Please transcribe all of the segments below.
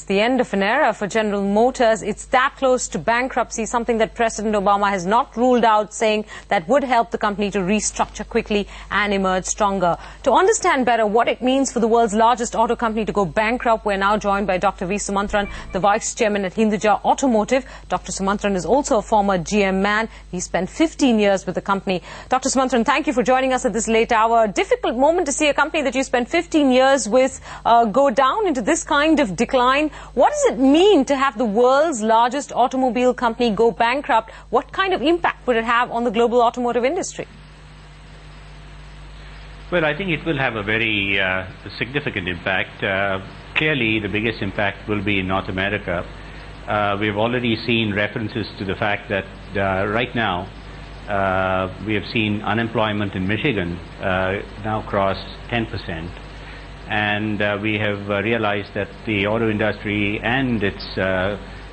the end of an era for General Motors. It's that close to bankruptcy, something that President Obama has not ruled out, saying that would help the company to restructure quickly and emerge stronger. To understand better what it means for the world's largest auto company to go bankrupt, we're now joined by Dr. V. Sumantran, the Vice Chairman at Hinduja Automotive. Dr. Sumantran is also a former GM man. He spent 15 years with the company. Dr. Sumantran, thank you for joining us at this late hour. A difficult moment to see a company that you spent 15 years with go down into this kind of decline. What does it mean to have the world's largest automobile company go bankrupt? What kind of impact would it have on the global automotive industry? Well, I think it will have a very significant impact. Clearly, the biggest impact will be in North America. We've already seen references to the fact that right now we have seen unemployment in Michigan now cross 10%. And we have realized that the auto industry and its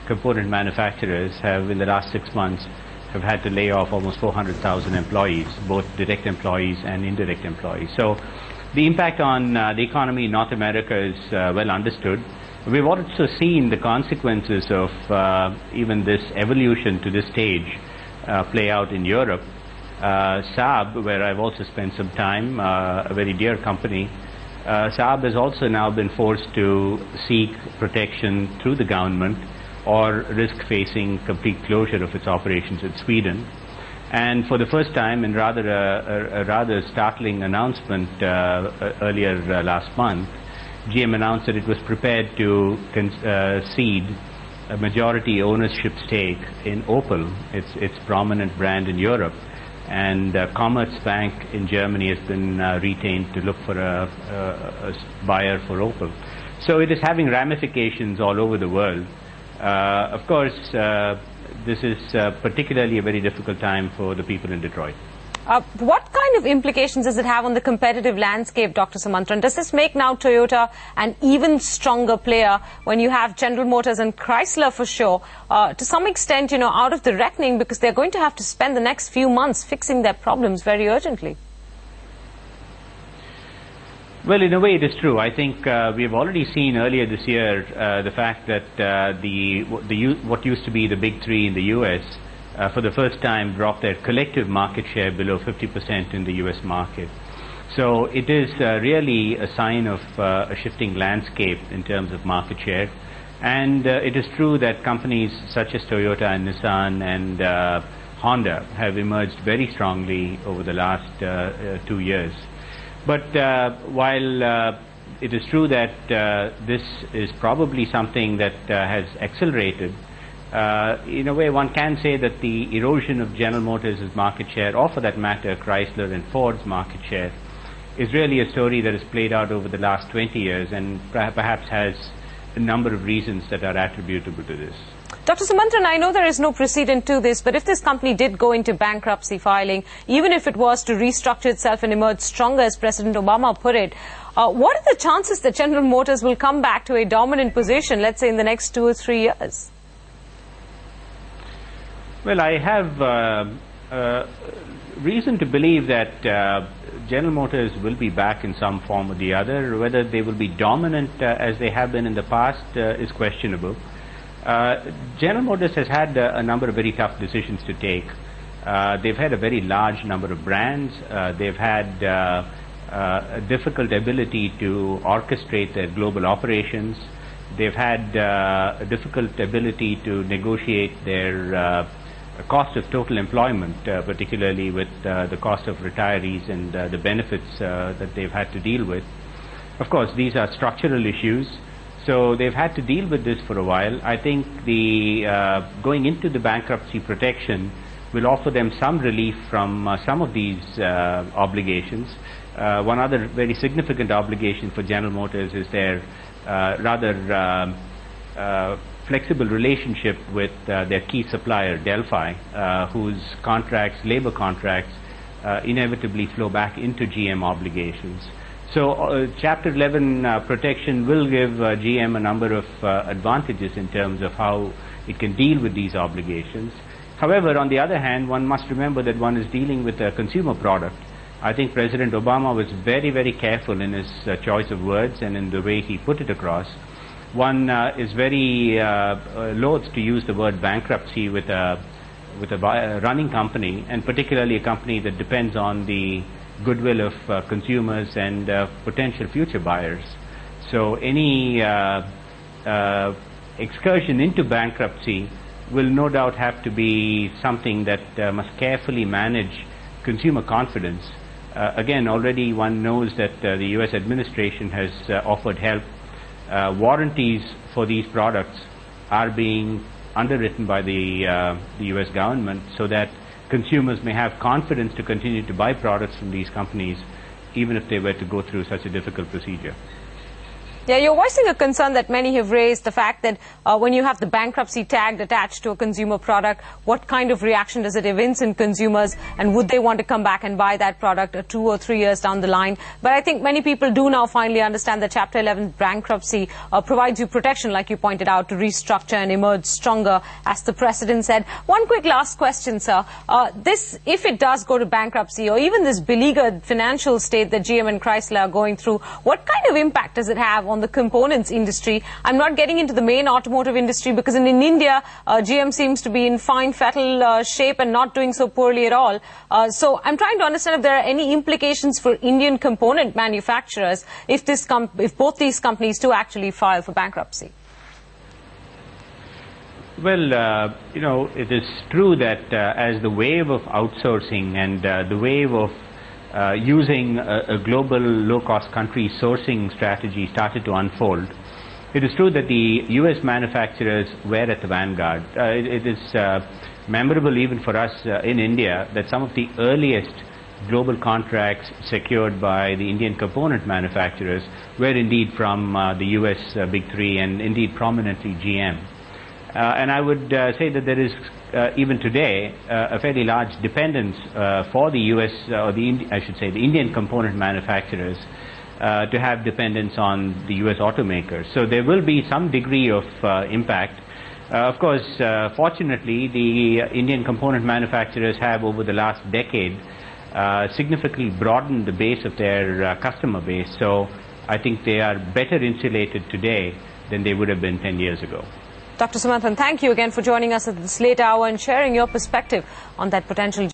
component manufacturers have, in the last 6 months, have had to lay off almost 400,000 employees, both direct employees and indirect employees. So the impact on the economy in North America is well understood. We've also seen the consequences of even this evolution to this stage play out in Europe. Saab, where I've also spent some time, a very dear company, Saab has also now been forced to seek protection through the government or risk facing complete closure of its operations in Sweden. And for the first time, in a rather startling announcement earlier last month, GM announced that it was prepared to cede a majority ownership stake in Opel, its prominent brand in Europe. And Commerzbank in Germany has been retained to look for a buyer for Opel. So it is having ramifications all over the world. Of course, this is particularly a very difficult time for the people in Detroit. What kind of implications does it have on the competitive landscape, Dr. Sumantran? Does this make now Toyota an even stronger player when you have General Motors and Chrysler for sure, to some extent, out of the reckoning, because they're going to have to spend the next few months fixing their problems very urgently? Well, in a way, it is true. I think we have already seen earlier this year the fact that what used to be the big three in the U.S. For the first time dropped their collective market share below 50% in the U.S. market. So it is really a sign of a shifting landscape in terms of market share. And it is true that companies such as Toyota and Nissan and Honda have emerged very strongly over the last 2 years. But while it is true that this is probably something that has accelerated, in a way, one can say that the erosion of General Motors' market share, or for that matter, Chrysler and Ford's market share, is really a story that has played out over the last 20 years and perhaps has a number of reasons that are attributable to this. Dr. Sumantran, I know there is no precedent to this, but if this company did go into bankruptcy filing, even if it was to restructure itself and emerge stronger, as President Obama put it, what are the chances that General Motors will come back to a dominant position, let's say in the next 2 or 3 years? Well, I have reason to believe that General Motors will be back in some form or the other. Whether they will be dominant as they have been in the past is questionable. General Motors has had a number of very tough decisions to take. They've had a very large number of brands. They've had a difficult ability to orchestrate their global operations. They've had a difficult ability to negotiate their cost of total employment, particularly with the cost of retirees and the benefits that they've had to deal with. Of course, these are structural issues, so they've had to deal with this for a while. I think the going into the bankruptcy protection will offer them some relief from some of these obligations. One other very significant obligation for General Motors is their rather flexible relationship with their key supplier, Delphi, whose labor contracts, inevitably flow back into GM obligations. So Chapter 11 protection will give GM a number of advantages in terms of how it can deal with these obligations. However, on the other hand, one must remember that one is dealing with a consumer product. I think President Obama was very, very careful in his choice of words and in the way he put it across. one is very loath to use the word bankruptcy with a running company, and particularly a company that depends on the goodwill of consumers and potential future buyers. So any excursion into bankruptcy will no doubt have to be something that must carefully manage consumer confidence. Again, already one knows that the U.S. administration has offered help. Warranties for these products are being underwritten by the U.S. government so that consumers may have confidence to continue to buy products from these companies even if they were to go through such a difficult procedure. Yeah, you're voicing a concern that many have raised, the fact that when you have the bankruptcy tag attached to a consumer product, what kind of reaction does it evince in consumers, and would they want to come back and buy that product 2 or 3 years down the line? But I think many people do now finally understand that Chapter 11 bankruptcy provides you protection, like you pointed out, to restructure and emerge stronger, as the President said. One quick last question, sir. If it does go to bankruptcy, or even this beleaguered financial state that GM and Chrysler are going through, what kind of impact does it have on the components industry? I'm not getting into the main automotive industry, because in India, GM seems to be in fine, fettle shape and not doing so poorly at all. So I'm trying to understand if there are any implications for Indian component manufacturers if both these companies do actually file for bankruptcy. Well, it is true that as the wave of outsourcing and the wave of using a global low-cost country sourcing strategy started to unfold, it is true that the U.S. manufacturers were at the vanguard. It is memorable even for us in India that some of the earliest global contracts secured by the Indian component manufacturers were indeed from the U.S. Big Three, and indeed prominently GM. And I would say that there is even today a fairly large dependence for the U.S. or the Indian component manufacturers to have dependence on the U.S. automakers. So there will be some degree of impact. Of course, fortunately, the Indian component manufacturers have over the last decade significantly broadened the base of their customer base. So I think they are better insulated today than they would have been 10 years ago. Dr. Sumanthan, thank you again for joining us at this late hour and sharing your perspective on that potential